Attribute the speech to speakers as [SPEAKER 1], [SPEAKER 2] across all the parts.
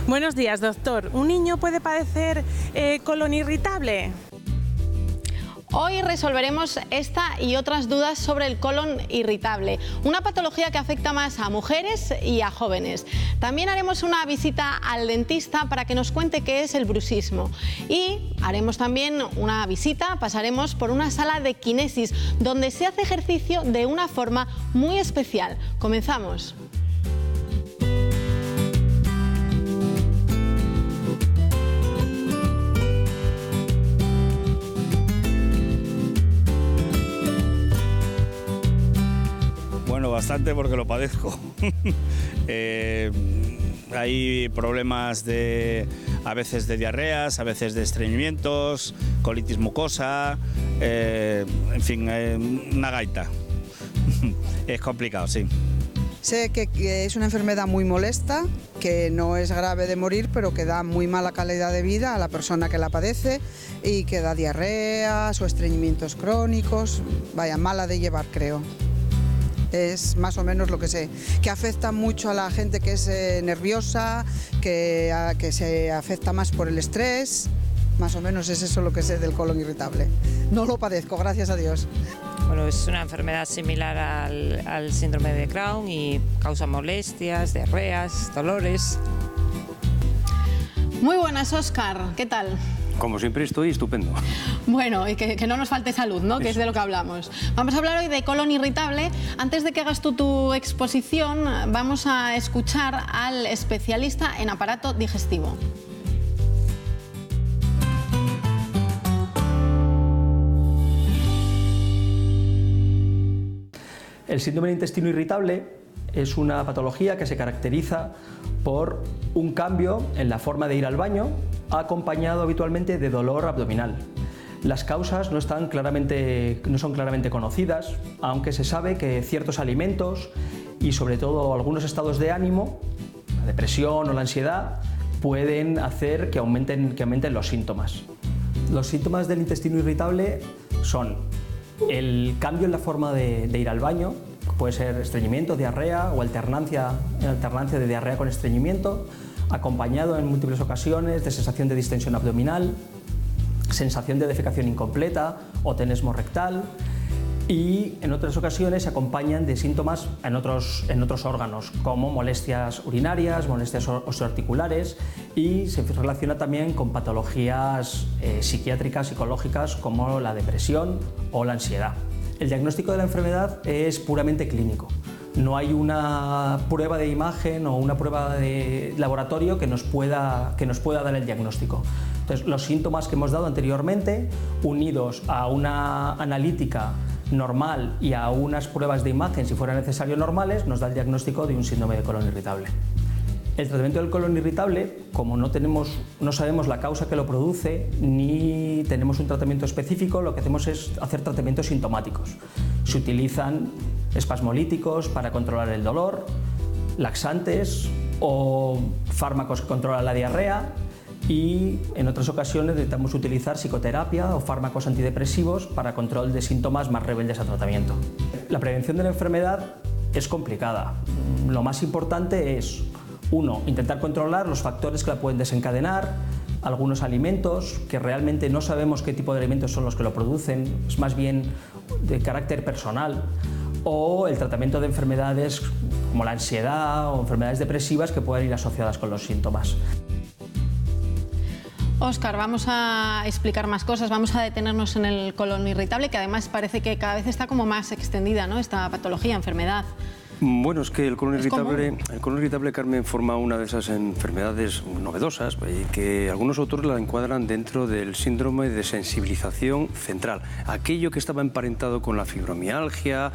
[SPEAKER 1] Buenos días, doctor. ¿Un niño puede padecer colon irritable?
[SPEAKER 2] Hoy resolveremos esta y otras dudas sobre el colon irritable, una patología que afecta más a mujeres y a jóvenes. También haremos una visita al dentista para que nos cuente qué es el bruxismo. Y haremos también una visita, pasaremos por una sala de kinesis, donde se hace ejercicio de una forma muy especial. Comenzamos.
[SPEAKER 3] Bueno, bastante porque lo padezco. Hay problemas a veces de diarreas, a veces de estreñimientos, colitis mucosa, en fin, una gaita. Es complicado, sí.
[SPEAKER 4] Sé que es una enfermedad muy molesta, que no es grave de morir, pero que da muy mala calidad de vida a la persona que la padece y que da diarreas o estreñimientos crónicos. Vaya, mala de llevar, creo. Es más o menos lo que sé, que afecta mucho a la gente que es nerviosa, que se afecta más por el estrés, más o menos es eso lo que sé del colon irritable. No lo padezco, gracias a Dios.
[SPEAKER 5] Bueno, es una enfermedad similar al síndrome de Crohn y causa molestias, diarreas, dolores.
[SPEAKER 2] Muy buenas, Óscar, ¿qué tal?
[SPEAKER 6] Como siempre estoy estupendo.
[SPEAKER 2] Bueno, y que no nos falte salud, ¿no? Que es de lo que hablamos. Vamos a hablar hoy de colon irritable. Antes de que hagas tú tu exposición, vamos a escuchar al especialista en aparato digestivo.
[SPEAKER 7] El síndrome del intestino irritable es una patología que se caracteriza por un cambio en la forma de ir al baño, acompañado habitualmente de dolor abdominal. Las causas no son claramente conocidas, aunque se sabe que ciertos alimentos y sobre todo algunos estados de ánimo, la depresión o la ansiedad, pueden hacer que aumenten los síntomas. Los síntomas del intestino irritable son el cambio en la forma de ir al baño, puede ser estreñimiento, diarrea o alternancia de diarrea con estreñimiento, acompañado en múltiples ocasiones de sensación de distensión abdominal, sensación de defecación incompleta o tenesmo rectal, y en otras ocasiones se acompañan de síntomas en otros órganos, como molestias urinarias, molestias osteoarticulares, y se relaciona también con patologías psiquiátricas, psicológicas, como la depresión o la ansiedad. El diagnóstico de la enfermedad es puramente clínico. No hay una prueba de imagen o una prueba de laboratorio que nos pueda dar el diagnóstico. Entonces, los síntomas que hemos dado anteriormente, unidos a una analítica normal y a unas pruebas de imagen, si fuera necesario, normales, nos da el diagnóstico de un síndrome de colon irritable. El tratamiento del colon irritable, como no sabemos la causa que lo produce, ni tenemos un tratamiento específico, lo que hacemos es hacer tratamientos sintomáticos. Se utilizan espasmolíticos para controlar el dolor, laxantes o fármacos que controlan la diarrea, y en otras ocasiones necesitamos utilizar psicoterapia o fármacos antidepresivos para control de síntomas más rebeldes a tratamiento. La prevención de la enfermedad es complicada. Lo más importante es: 1. Intentar controlar los factores que la pueden desencadenar, algunos alimentos que realmente no sabemos qué tipo de alimentos son los que lo producen, es más bien de carácter personal, o el tratamiento de enfermedades como la ansiedad o enfermedades depresivas que pueden ir asociadas con los síntomas.
[SPEAKER 2] Óscar, vamos a explicar más cosas, vamos a detenernos en el colon irritable, que además parece que cada vez está como más extendida, ¿no?, esta patología, enfermedad.
[SPEAKER 6] Bueno, es que el colon irritable, Carmen, forma una de esas enfermedades novedosas que algunos autores la encuadran dentro del síndrome de sensibilización central. Aquello que estaba emparentado con la fibromialgia,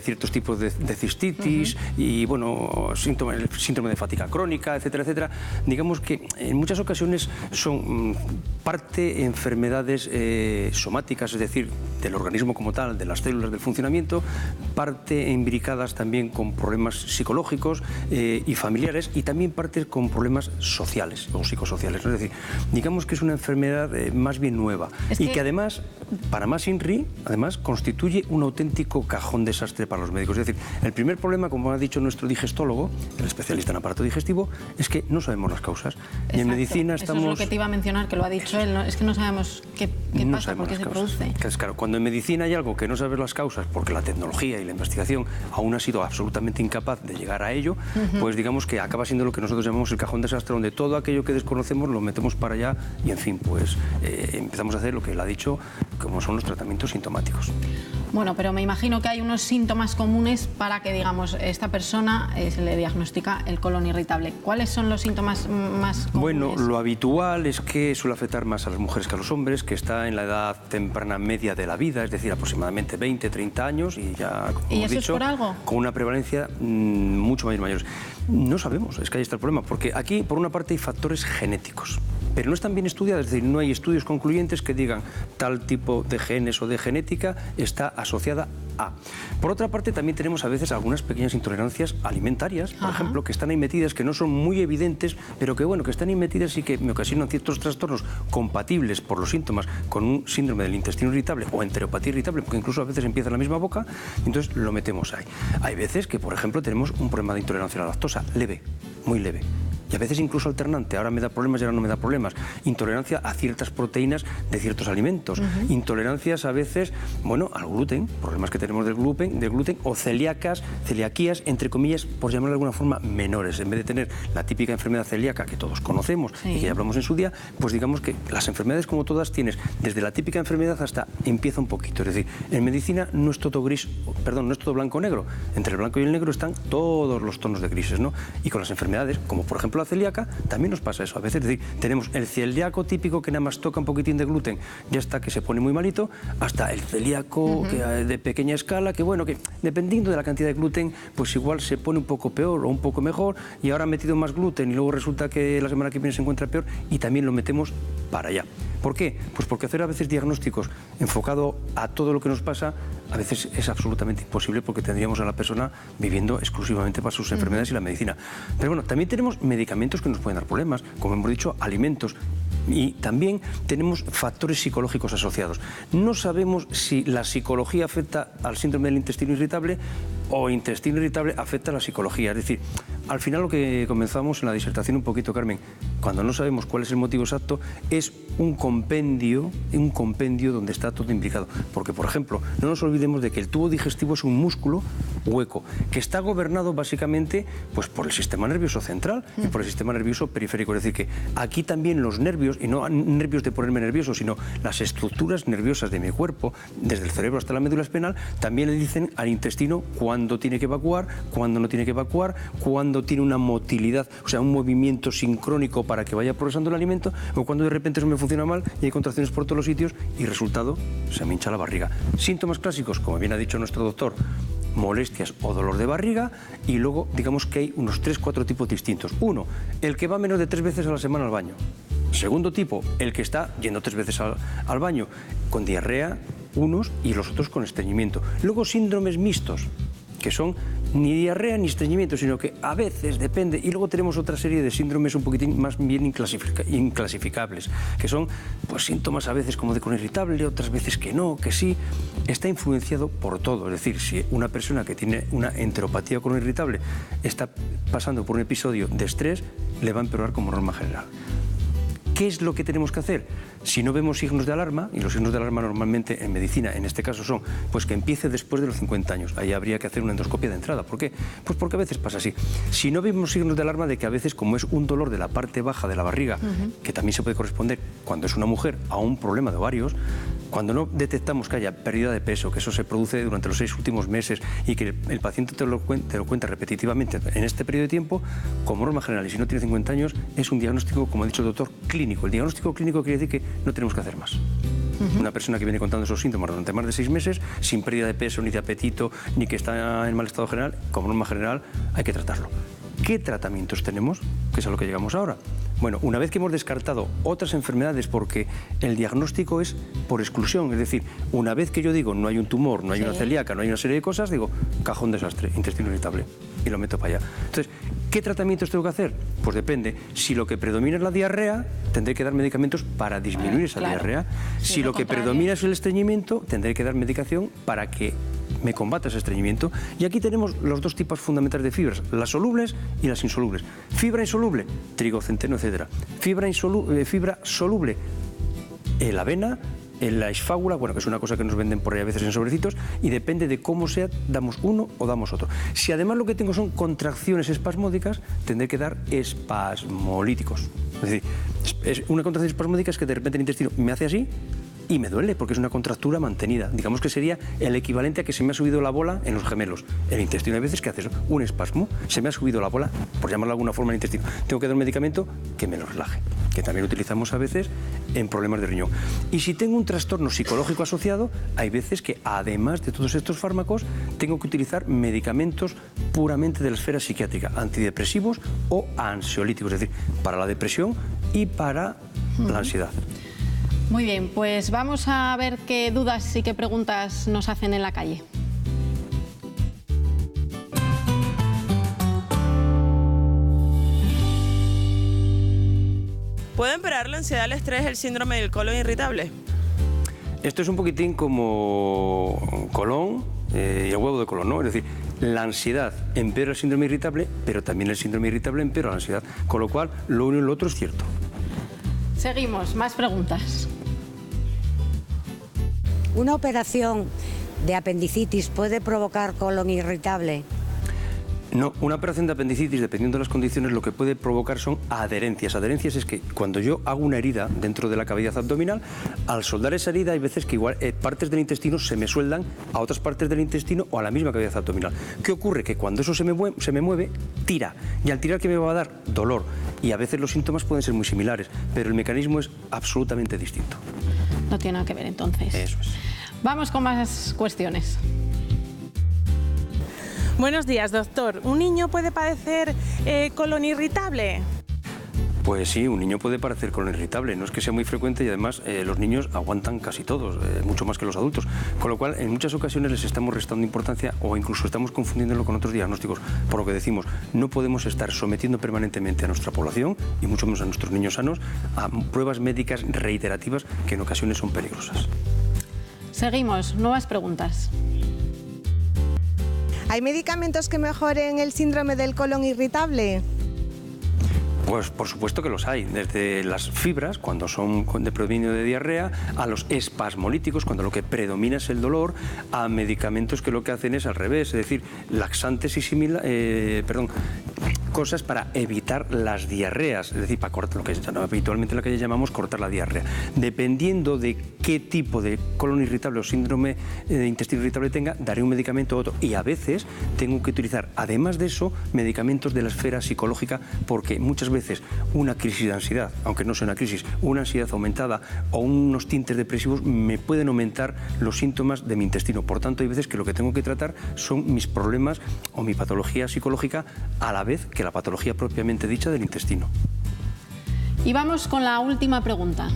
[SPEAKER 6] ciertos tipos de cistitis y, bueno, el síndrome de fatiga crónica, etcétera, etcétera. Digamos que en muchas ocasiones son parte enfermedades somáticas, es decir, del organismo como tal, de las células del funcionamiento, parte imbricadas también con con problemas psicológicos y familiares, y también parte con problemas sociales o psicosociales. Es decir, digamos que es una enfermedad más bien nueva y que además, para más INRI, además constituye un auténtico cajón desastre para los médicos. Es decir, el primer problema, como ha dicho nuestro digestólogo, el especialista en aparato digestivo, es que no sabemos las causas.
[SPEAKER 2] Exacto.
[SPEAKER 6] Y en medicina estamos...
[SPEAKER 2] Eso es lo que te iba a mencionar, que lo ha dicho él, ¿no? Es que no sabemos qué pasa, por qué se produce.
[SPEAKER 6] Claro, cuando en medicina hay algo que no sabes las causas, porque la tecnología y la investigación aún ha sido absolutamente incapaz de llegar a ello, pues digamos que acaba siendo lo que nosotros llamamos el cajón desastre, donde todo aquello que desconocemos lo metemos para allá y, en fin, pues empezamos a hacer lo que él ha dicho, como son los tratamientos sintomáticos.
[SPEAKER 2] Bueno, pero me imagino que hay unos síntomas comunes para que, digamos, esta persona se le diagnostica el colon irritable. ¿Cuáles son los síntomas más comunes?
[SPEAKER 6] Bueno, lo habitual es que suele afectar más a las mujeres que a los hombres, que está en la edad temprana media de la vida, es decir, aproximadamente 20, 30 años, y ya, como
[SPEAKER 2] ¿Y
[SPEAKER 6] hemos
[SPEAKER 2] eso
[SPEAKER 6] dicho,
[SPEAKER 2] es por algo?
[SPEAKER 6] con una prevalencia mucho mayor. No sabemos, es que ahí está el problema, porque aquí, por una parte, hay factores genéticos, pero no están bien estudiados, es decir, no hay estudios concluyentes que digan tal tipo de genes o de genética está asociada a. Por otra parte, también tenemos a veces algunas pequeñas intolerancias alimentarias, por ejemplo, que están ahí metidas, que no son muy evidentes, pero que, bueno, que están ahí metidas y que me ocasionan ciertos trastornos compatibles por los síntomas con un síndrome del intestino irritable o enteropatía irritable, porque incluso a veces empieza en la misma boca, entonces lo metemos ahí. Hay veces que, por ejemplo, tenemos un problema de intolerancia a la lactosa, leve, muy leve. Y a veces incluso alternante, ahora me da problemas y ahora no me da problemas. Intolerancia a ciertas proteínas de ciertos alimentos. Intolerancias a veces, bueno, al gluten, problemas que tenemos del gluten, o celiaquías, entre comillas, por llamarlo de alguna forma, menores. En vez de tener la típica enfermedad celíaca que todos conocemos y que ya hablamos en su día, pues digamos que las enfermedades, como todas, tienes desde la típica enfermedad hasta empieza un poquito. Es decir, en medicina no es todo no es todo blanco o negro. Entre el blanco y el negro están todos los tonos de grises, ¿no? Y con las enfermedades, como por ejemplo la celíaca, también nos pasa eso. A veces, es decir, tenemos el celíaco típico que nada más toca un poquitín de gluten, ya está que se pone muy malito, hasta el celíaco que, de pequeña escala, que bueno, que dependiendo de la cantidad de gluten, pues igual se pone un poco peor o un poco mejor, y ahora ha metido más gluten y luego resulta que la semana que viene se encuentra peor y también lo metemos para allá. ¿Por qué? Pues porque hacer a veces diagnósticos enfocado a todo lo que nos pasa a veces es absolutamente imposible, porque tendríamos a la persona viviendo exclusivamente para sus enfermedades y la medicina. Pero bueno, también tenemos medicamentos que nos pueden dar problemas, como hemos dicho, alimentos, y también tenemos factores psicológicos asociados. No sabemos si la psicología afecta al síndrome del intestino irritable o intestino irritable afecta a la psicología. Es decir, al final lo que comenzamos en la disertación un poquito, Carmen, cuando no sabemos cuál es el motivo exacto, es un compendio donde está todo implicado. Porque, por ejemplo, no nos olvidemos de que el tubo digestivo es un músculo hueco que está gobernado básicamente pues, por el sistema nervioso central y por el sistema nervioso periférico. Es decir, que aquí también los nervios, y no nervios de ponerme nervioso, sino las estructuras nerviosas de mi cuerpo, desde el cerebro hasta la médula espinal, también le dicen al intestino cuándo tiene que evacuar, cuándo no tiene que evacuar, cuándo tiene una motilidad, o sea, un movimiento sincrónico para que vaya procesando el alimento, o cuando de repente eso me funciona mal y hay contracciones por todos los sitios y resultado, se me hincha la barriga. Síntomas clásicos, como bien ha dicho nuestro doctor, molestias o dolor de barriga, y luego digamos que hay unos 3-4 tipos distintos. Uno, el que va menos de 3 veces a la semana al baño. Segundo tipo, el que está yendo 3 veces al baño con diarrea, unos, y los otros con estreñimiento. Luego síndromes mixtos, que son ni diarrea ni estreñimiento, sino que a veces depende. Y luego tenemos otra serie de síndromes un poquitín más bien inclasificables, que son pues síntomas a veces como de colon irritable, otras veces que no, que sí. Está influenciado por todo. Es decir, si una persona que tiene una enteropatía colon irritable está pasando por un episodio de estrés, le va a empeorar como norma general. ¿Qué es lo que tenemos que hacer? Si no vemos signos de alarma, y los signos de alarma normalmente en medicina, en este caso son, pues que empiece después de los 50 años. Ahí habría que hacer una endoscopia de entrada. ¿Por qué? Pues porque a veces pasa así. Si no vemos signos de alarma de que a veces, como es un dolor de la parte baja de la barriga, que también se puede corresponder cuando es una mujer a un problema de ovarios, cuando no detectamos que haya pérdida de peso, que eso se produce durante los 6 últimos meses y que el paciente te lo cuenta repetitivamente en este periodo de tiempo, como norma general, y si no tiene 50 años, es un diagnóstico, como ha dicho el doctor, clínico. El diagnóstico clínico quiere decir que no tenemos que hacer más. Una persona que viene contando esos síntomas durante más de 6 meses, sin pérdida de peso, ni de apetito, ni que está en mal estado general, como norma general, hay que tratarlo. ¿Qué tratamientos tenemos? Que es a lo que llegamos ahora. Bueno, una vez que hemos descartado otras enfermedades, porque el diagnóstico es por exclusión, es decir, una vez que yo digo no hay un tumor, no hay una celíaca, no hay una serie de cosas, digo, cajón desastre, intestino irritable, y lo meto para allá. Entonces, ¿qué tratamientos tengo que hacer? Pues depende. Si lo que predomina es la diarrea, tendré que dar medicamentos para disminuir esa diarrea. Si lo que predomina es el estreñimiento, tendré que dar medicación para que me combata ese estreñimiento. Y aquí tenemos los dos tipos fundamentales de fibras, las solubles y las insolubles. Fibra insoluble, trigo, centeno, etc. Fibra soluble, la avena, la esfágula, bueno, que es una cosa que nos venden por ahí a veces en sobrecitos, y depende de cómo sea, damos uno o damos otro. Si además lo que tengo son contracciones espasmódicas, tendré que dar espasmolíticos. Es decir, una contracción espasmódica es que de repente el intestino me hace así y me duele, porque es una contractura mantenida. Digamos que sería el equivalente a que se me ha subido la bola en los gemelos. El intestino hay veces que hace eso, un espasmo, se me ha subido la bola, por llamarlo de alguna forma, el intestino. Tengo que dar un medicamento que me lo relaje, que también utilizamos a veces en problemas de riñón. Y si tengo un trastorno psicológico asociado, hay veces que además de todos estos fármacos, tengo que utilizar medicamentos puramente de la esfera psiquiátrica, antidepresivos o ansiolíticos, es decir, para la depresión y para la ansiedad.
[SPEAKER 2] Muy bien, pues vamos a ver qué dudas y qué preguntas nos hacen en la calle.
[SPEAKER 1] ¿Puede empeorar la ansiedad, el estrés, el síndrome del colon irritable?
[SPEAKER 6] Esto es un poquitín como Colón y el huevo de Colón, ¿no? Es decir, la ansiedad empeora el síndrome irritable, pero también el síndrome irritable empeora la ansiedad, con lo cual lo uno y lo otro es cierto.
[SPEAKER 2] Seguimos, más preguntas.
[SPEAKER 8] ¿Una operación de apendicitis puede provocar colon irritable?
[SPEAKER 6] No, una operación de apendicitis, dependiendo de las condiciones, lo que puede provocar son adherencias. Adherencias es que cuando yo hago una herida dentro de la cavidad abdominal, al soldar esa herida hay veces que igual partes del intestino se me sueldan a otras partes del intestino o a la misma cavidad abdominal. ¿Qué ocurre? Que cuando eso se me mueve, tira. Y al tirar, ¿qué me va a dar? Dolor. Y a veces los síntomas pueden ser muy similares, pero el mecanismo es absolutamente distinto.
[SPEAKER 2] No tiene nada que ver entonces.
[SPEAKER 6] Eso es.
[SPEAKER 2] Vamos con más cuestiones.
[SPEAKER 1] Buenos días, doctor. ¿Un niño puede padecer colon irritable?
[SPEAKER 6] Pues sí, un niño puede padecer colon irritable, no es que sea muy frecuente y además los niños aguantan casi todos, mucho más que los adultos, con lo cual en muchas ocasiones les estamos restando importancia o incluso estamos confundiéndolo con otros diagnósticos, por lo que decimos, no podemos estar sometiendo permanentemente a nuestra población y mucho menos a nuestros niños sanos a pruebas médicas reiterativas que en ocasiones son peligrosas.
[SPEAKER 2] Seguimos, nuevas preguntas.
[SPEAKER 9] ¿Hay medicamentos que mejoren el síndrome del colon irritable?
[SPEAKER 6] Pues por supuesto que los hay, desde las fibras, cuando son de predominio de diarrea, a los espasmolíticos, cuando lo que predomina es el dolor, a medicamentos que lo que hacen es al revés, es decir, laxantes y cosas para evitar las diarreas, es decir, para cortar lo que habitualmente en la calle llamamos cortar la diarrea. Dependiendo de qué tipo de colon irritable o síndrome de intestino irritable tenga, daré un medicamento u otro. Y a veces tengo que utilizar, además de eso, medicamentos de la esfera psicológica, porque muchas veces una crisis de ansiedad, aunque no sea una crisis, una ansiedad aumentada o unos tintes depresivos me pueden aumentar los síntomas de mi intestino. Por tanto, hay veces que lo que tengo que tratar son mis problemas o mi patología psicológica a la vez que la patología propiamente dicha del intestino.
[SPEAKER 2] Y vamos con la última pregunta.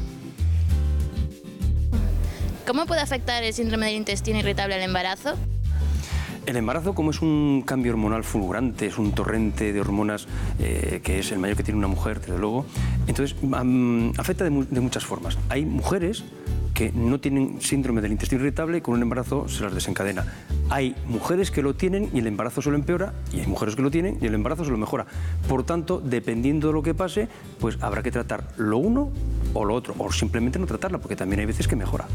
[SPEAKER 10] ¿Cómo puede afectar el síndrome del intestino irritable al embarazo?
[SPEAKER 6] El embarazo, como es un cambio hormonal fulgurante, es un torrente de hormonas que es el mayor que tiene una mujer, desde luego, entonces afecta de muchas formas. Hay mujeres que no tienen síndrome del intestino irritable y con un embarazo se las desencadena. Hay mujeres que lo tienen y el embarazo se lo empeora, y hay mujeres que lo tienen y el embarazo se lo mejora. Por tanto, dependiendo de lo que pase, pues habrá que tratar lo uno o lo otro, o simplemente no tratarla, porque también hay veces que mejora.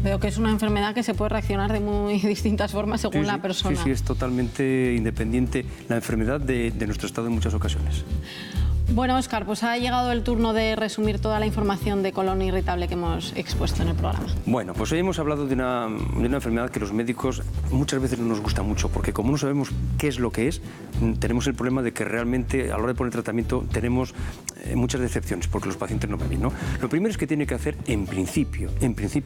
[SPEAKER 2] Veo que es una enfermedad que se puede reaccionar de muy distintas formas según la persona.
[SPEAKER 6] Sí, es totalmente independiente la enfermedad de nuestro estado en muchas ocasiones.
[SPEAKER 2] Bueno, Óscar, pues ha llegado el turno de resumir toda la información de colon irritable que hemos expuesto en el programa.
[SPEAKER 6] Bueno, pues hoy hemos hablado de una enfermedad que los médicos muchas veces no nos gusta mucho, porque como no sabemos qué es lo que es, tenemos el problema de que realmente a la hora de poner tratamiento tenemos muchas decepciones, porque los pacientes no van bien, ¿no? Lo primero es que tiene que hacer, en principio,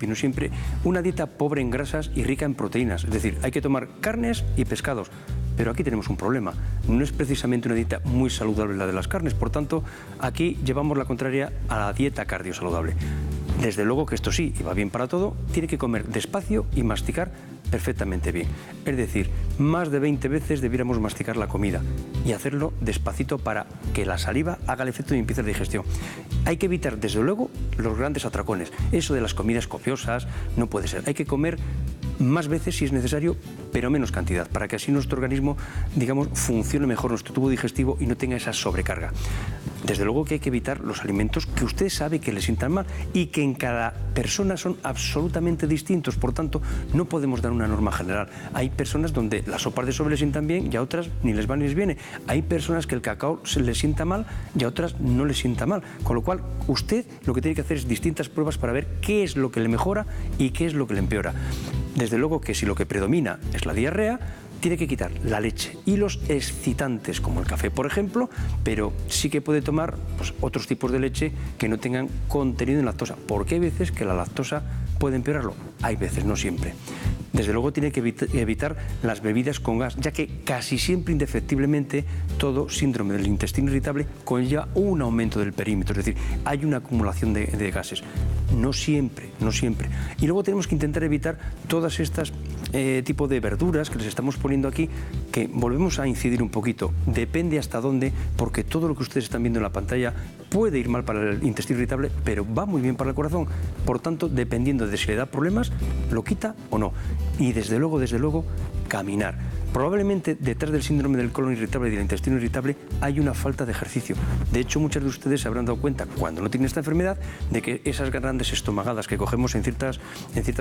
[SPEAKER 6] no siempre, una dieta pobre en grasas y rica en proteínas. Es decir, hay que tomar carnes y pescados, Pero aquí tenemos un problema. No es precisamente una dieta muy saludable la de las carnes, por tanto, aquí llevamos la contraria a la dieta cardiosaludable. Desde luego que esto sí, y va bien para todo, tiene que comer despacio y masticar perfectamente bien. Es decir, más de 20 veces debiéramos masticar la comida y hacerlo despacito para que la saliva haga el efecto de limpieza de digestión. Hay que evitar, desde luego, los grandes atracones. Eso de las comidas copiosas no puede ser. Hay que comer más veces si es necesario, pero menos cantidad, para que así nuestro organismo, digamos, funcione mejor, nuestro tubo digestivo y no tenga esa sobrecarga. Desde luego que hay que evitar los alimentos que usted sabe que le sientan mal y que en cada persona son absolutamente distintos, por tanto, no podemos dar una norma general. Hay personas donde las sopas de sobre les sientan bien y a otras ni les va ni les viene. Hay personas que el cacao se les sienta mal y a otras no les sienta mal, con lo cual usted lo que tiene que hacer es distintas pruebas para ver qué es lo que le mejora y qué es lo que le empeora. Desde luego que si lo que predomina es la diarrea, tiene que quitar la leche y los excitantes, como el café, por ejemplo, pero sí que puede tomar pues, otros tipos de leche que no tengan contenido en lactosa, porque hay veces que la lactosa puede empeorarlo, hay veces, no siempre. Desde luego tiene que evitar las bebidas con gas, ya que casi siempre, indefectiblemente, todo síndrome del intestino irritable conlleva un aumento del perímetro, es decir, hay una acumulación de gases. No siempre, no siempre. Y luego tenemos que intentar evitar todas estas tipo de verduras que les estamos poniendo aquí, que volvemos a incidir un poquito. Depende hasta dónde, porque todo lo que ustedes están viendo en la pantalla puede ir mal para el intestino irritable, pero va muy bien para el corazón. Por tanto, dependiendo de si le da problemas, lo quita o no. Y desde luego, caminar. Probablemente detrás del síndrome del colon irritable y del intestino irritable hay una falta de ejercicio. De hecho, muchos de ustedes se habrán dado cuenta, cuando no tienen esta enfermedad, de que esas grandes estomagadas que cogemos en ciertas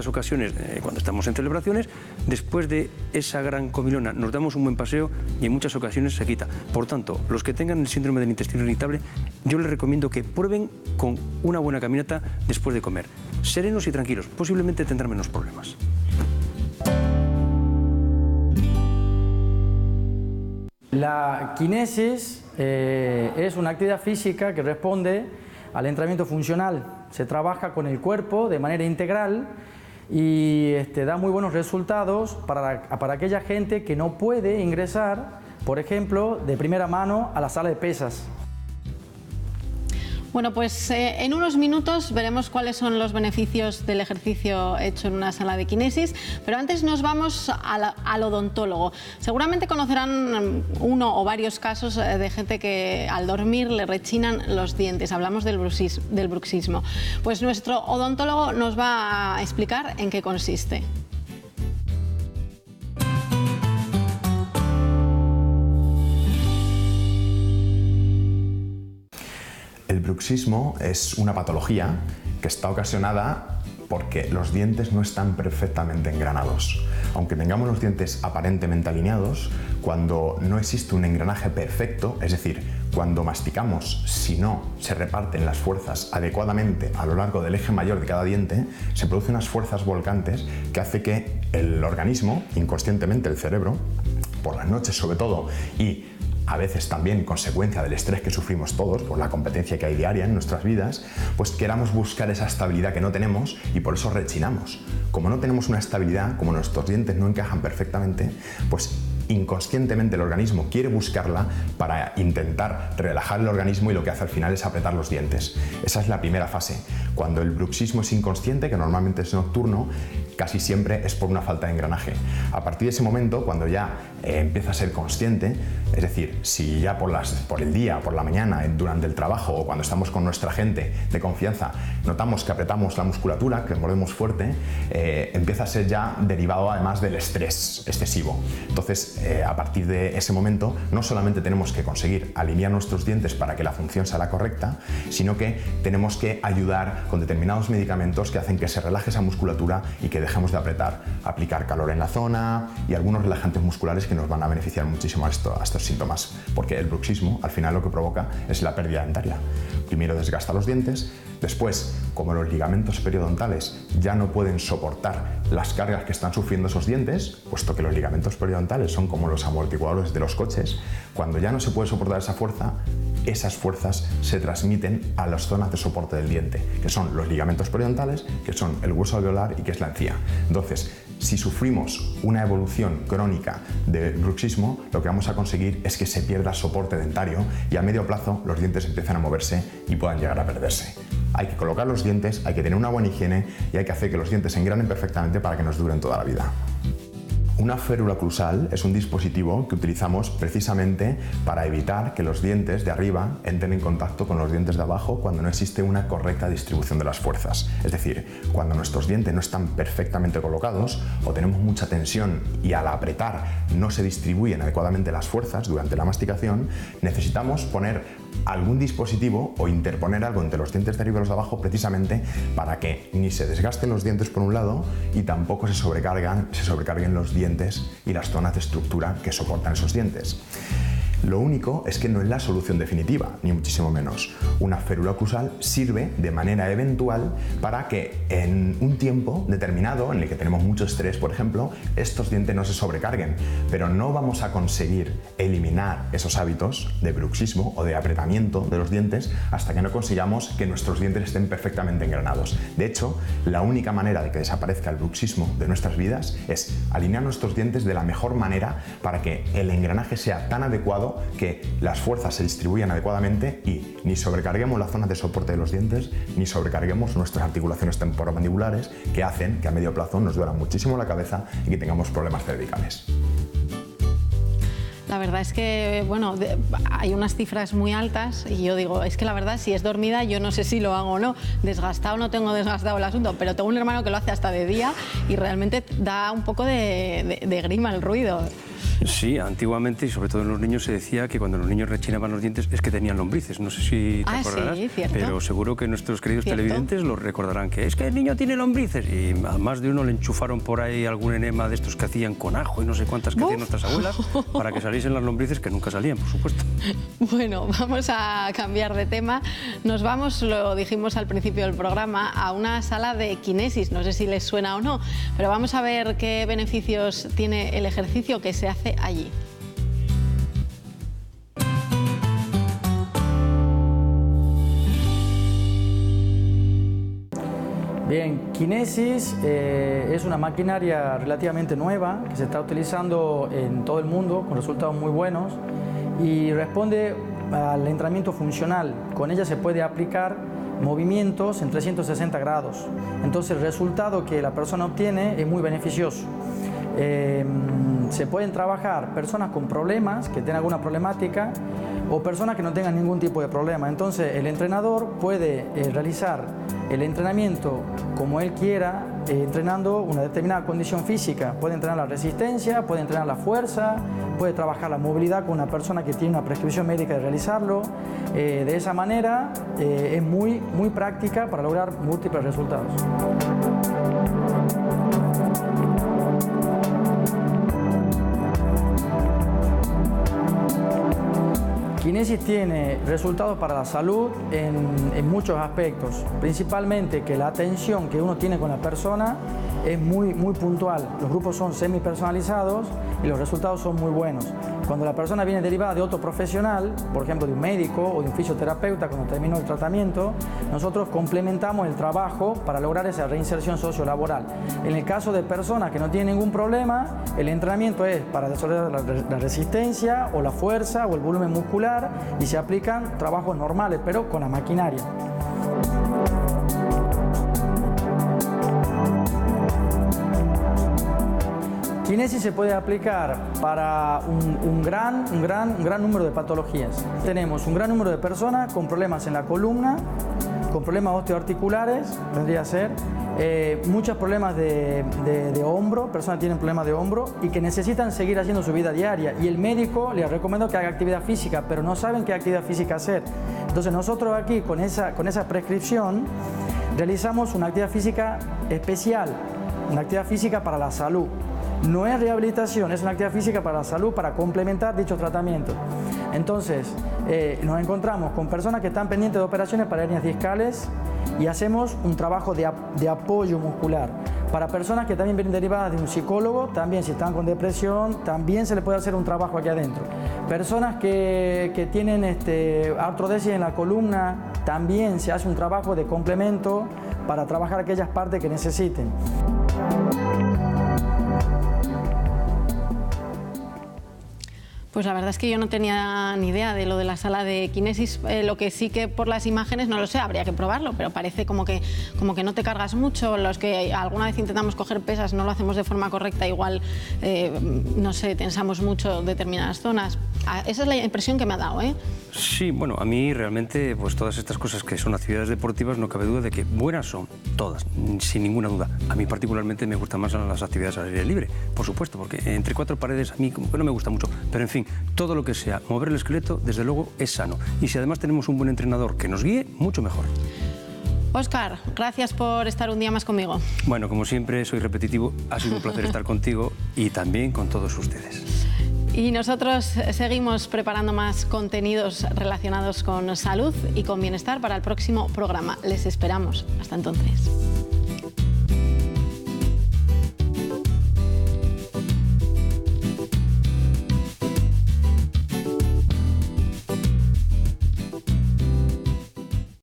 [SPEAKER 6] ocasiones, cuando estamos en celebraciones, después de esa gran comilona nos damos un buen paseo y en muchas ocasiones se quita. Por tanto, los que tengan el síndrome del intestino irritable, yo les recomiendo que prueben con una buena caminata después de comer. Serenos y tranquilos, posiblemente tendrán menos problemas.
[SPEAKER 11] La kinesis es una actividad física que responde al entrenamiento funcional. Se trabaja con el cuerpo de manera integral y da muy buenos resultados para aquella gente que no puede ingresar, por ejemplo, de primera mano a la sala de pesas.
[SPEAKER 2] Bueno, pues en unos minutos veremos cuáles son los beneficios del ejercicio hecho en una sala de kinesis, pero antes nos vamos al odontólogo. Seguramente conocerán uno o varios casos de gente que al dormir le rechinan los dientes. Hablamos del bruxismo. Pues nuestro odontólogo nos va a explicar en qué consiste.
[SPEAKER 12] El bruxismo es una patología que está ocasionada porque los dientes no están perfectamente engranados. Aunque tengamos los dientes aparentemente alineados, cuando no existe un engranaje perfecto, es decir, cuando masticamos, si no se reparten las fuerzas adecuadamente a lo largo del eje mayor de cada diente, se producen unas fuerzas volcantes que hace que el organismo, inconscientemente el cerebro, por las noches sobre todo, y a veces también consecuencia del estrés que sufrimos todos por la competencia que hay diaria en nuestras vidas, pues queramos buscar esa estabilidad que no tenemos y por eso rechinamos. Como no tenemos una estabilidad, como nuestros dientes no encajan perfectamente, pues inconscientemente el organismo quiere buscarla para intentar relajar el organismo y lo que hace al final es apretar los dientes. Esa es la primera fase. Cuando el bruxismo es inconsciente, que normalmente es nocturno, casi siempre es por una falta de engranaje. A partir de ese momento, cuando ya empieza a ser consciente, es decir, si ya por el día, por la mañana, durante el trabajo o cuando estamos con nuestra gente de confianza, notamos que apretamos la musculatura, que mordemos fuerte, empieza a ser ya derivado además del estrés excesivo. Entonces, a partir de ese momento, no solamente tenemos que conseguir alinear nuestros dientes para que la función sea la correcta, sino que tenemos que ayudar con determinados medicamentos que hacen que se relaje esa musculatura y que dejemos de apretar, aplicar calor en la zona y algunos relajantes musculares que nos van a beneficiar muchísimo a estos síntomas, porque el bruxismo al final lo que provoca es la pérdida dentaria. Primero desgasta los dientes, después, como los ligamentos periodontales ya no pueden soportar las cargas que están sufriendo esos dientes, puesto que los ligamentos periodontales son como los amortiguadores de los coches, cuando ya no se puede soportar esa fuerza, esas fuerzas se transmiten a las zonas de soporte del diente, que son los ligamentos periodontales, que son el hueso alveolar y que es la encía. Entonces, si sufrimos una evolución crónica de bruxismo, lo que vamos a conseguir es que se pierda soporte dentario y a medio plazo los dientes empiezan a moverse y puedan llegar a perderse. Hay que colocar los dientes, hay que tener una buena higiene y hay que hacer que los dientes se engranen perfectamente para que nos duren toda la vida. Una férula oclusal es un dispositivo que utilizamos precisamente para evitar que los dientes de arriba entren en contacto con los dientes de abajo cuando no existe una correcta distribución de las fuerzas. Es decir, cuando nuestros dientes no están perfectamente colocados o tenemos mucha tensión y al apretar no se distribuyen adecuadamente las fuerzas durante la masticación, necesitamos poner algún dispositivo o interponer algo entre los dientes de arriba y los de abajo precisamente para que ni se desgasten los dientes por un lado y tampoco se sobrecarguen los dientes y las zonas de estructura que soportan esos dientes. Lo único es que no es la solución definitiva, ni muchísimo menos. Una férula oclusal sirve de manera eventual para que en un tiempo determinado, en el que tenemos mucho estrés, por ejemplo, estos dientes no se sobrecarguen, pero no vamos a conseguir eliminar esos hábitos de bruxismo o de apretamiento de los dientes hasta que no consigamos que nuestros dientes estén perfectamente engranados. De hecho, la única manera de que desaparezca el bruxismo de nuestras vidas es alinear nuestros dientes de la mejor manera para que el engranaje sea tan adecuado que las fuerzas se distribuyan adecuadamente y ni sobrecarguemos las zonas de soporte de los dientes ni sobrecarguemos nuestras articulaciones temporomandibulares que hacen que a medio plazo nos duela muchísimo la cabeza y que tengamos problemas cervicales.
[SPEAKER 2] La verdad es que, bueno, hay unas cifras muy altas y yo digo, es que la verdad, si es dormida, yo no sé si lo hago o no. Desgastado no tengo desgastado el asunto, pero tengo un hermano que lo hace hasta de día y realmente da un poco de grima el ruido.
[SPEAKER 6] Sí, antiguamente y sobre todo en los niños se decía que cuando los niños rechinaban los dientes es que tenían lombrices. No sé si te acordarás,
[SPEAKER 2] sí, cierto.
[SPEAKER 6] Pero seguro que nuestros queridos
[SPEAKER 2] ¿Cierto?
[SPEAKER 6] televidentes lo recordarán, que es que el niño tiene lombrices y a más de uno le enchufaron por ahí algún enema de estos que hacían con ajo y no sé cuántas que hacían nuestras abuelas para que saliesen las lombrices, que nunca salían, por supuesto.
[SPEAKER 2] Bueno, vamos a cambiar de tema. Nos vamos, lo dijimos al principio del programa, a una sala de kinesis. No sé si les suena o no, pero vamos a ver qué beneficios tiene el ejercicio que se hace allí.
[SPEAKER 11] Bien, Kinesis es una maquinaria relativamente nueva que se está utilizando en todo el mundo con resultados muy buenos y responde al entrenamiento funcional. Con ella se puede aplicar movimientos en 360 grados. Entonces el resultado que la persona obtiene es muy beneficioso. Se pueden trabajar personas con problemas, que tengan alguna problemática, o personas que no tengan ningún tipo de problema. Entonces el entrenador puede realizar el entrenamiento como él quiera, entrenando una determinada condición física. Puede entrenar la resistencia, puede entrenar la fuerza, puede trabajar la movilidad con una persona que tiene una prescripción médica de realizarlo. De esa manera es muy práctica para lograr múltiples resultados. Kinesis tiene resultados para la salud en muchos aspectos, principalmente que la atención que uno tiene con la persona es muy puntual. Los grupos son semi-personalizados y los resultados son muy buenos. Cuando la persona viene derivada de otro profesional, por ejemplo de un médico o de un fisioterapeuta cuando terminó el tratamiento, nosotros complementamos el trabajo para lograr esa reinserción sociolaboral. En el caso de personas que no tienen ningún problema, el entrenamiento es para desarrollar la resistencia o la fuerza o el volumen muscular y se aplican trabajos normales, pero con la maquinaria. Kinesis se puede aplicar para un gran número de patologías. Tenemos un gran número de personas con problemas en la columna, con problemas osteoarticulares, vendría a ser, muchos problemas de hombro, personas que tienen problemas de hombro y que necesitan seguir haciendo su vida diaria. Y el médico les recomienda que haga actividad física, pero no saben qué actividad física hacer. Entonces nosotros aquí, con esa prescripción, realizamos una actividad física especial, una actividad física para la salud. No es rehabilitación, es una actividad física para la salud, para complementar dicho tratamiento. Entonces, nos encontramos con personas que están pendientes de operaciones para hernias discales y hacemos un trabajo de apoyo muscular. Para personas que también vienen derivadas de un psicólogo, también si están con depresión, también se le puede hacer un trabajo aquí adentro. Personas que tienen artrodesis en la columna, también se hace un trabajo de complemento para trabajar aquellas partes que necesiten.
[SPEAKER 2] Pues la verdad es que yo no tenía ni idea de lo de la sala de Kinesis. Lo que sí que por las imágenes, no lo sé, habría que probarlo, pero parece como que no te cargas mucho. Los que alguna vez intentamos coger pesas no lo hacemos de forma correcta, igual, no sé, tensamos mucho determinadas zonas. Esa es la impresión que me ha dado, ¿eh?
[SPEAKER 6] Sí, bueno, a mí realmente pues todas estas cosas que son actividades deportivas no cabe duda de que buenas son todas, sin ninguna duda. A mí particularmente me gustan más las actividades al aire libre, por supuesto, porque entre cuatro paredes a mí como que no me gusta mucho, pero en fin, todo lo que sea mover el esqueleto, desde luego, es sano. Y si además tenemos un buen entrenador que nos guíe, mucho mejor.
[SPEAKER 2] Óscar, gracias por estar un día más conmigo.
[SPEAKER 6] Bueno, como siempre, soy repetitivo, ha sido un placer estar contigo y también con todos ustedes.
[SPEAKER 2] Y nosotros seguimos preparando más contenidos relacionados con salud y con bienestar para el próximo programa. Les esperamos. Hasta entonces.